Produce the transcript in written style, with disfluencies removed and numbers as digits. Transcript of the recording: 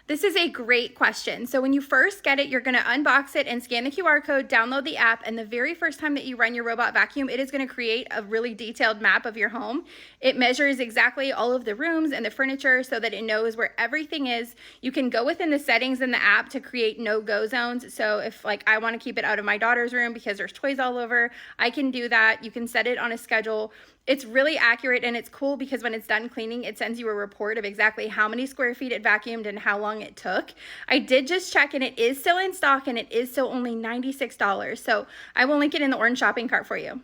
This is a great question. So when you first get it, you're going to unbox it and scan the QR code, download the app, and the very first time that you run your robot vacuum, it is going to create a really detailed map of your home. It measures exactly all of the rooms and the furniture so that it knows where everything is. You can go within the settings in the app to create no-go zones. So if like I want to keep it out of my daughter's room because there's toys all over, I can do that. You can set it on a schedule. It's really accurate and it's cool because when it's done cleaning, it sends you a report of exactly how many square feet it vacuumed and how long it took. I did just check and it is still in stock and it is still only $96. So I will link it in the orange shopping cart for you.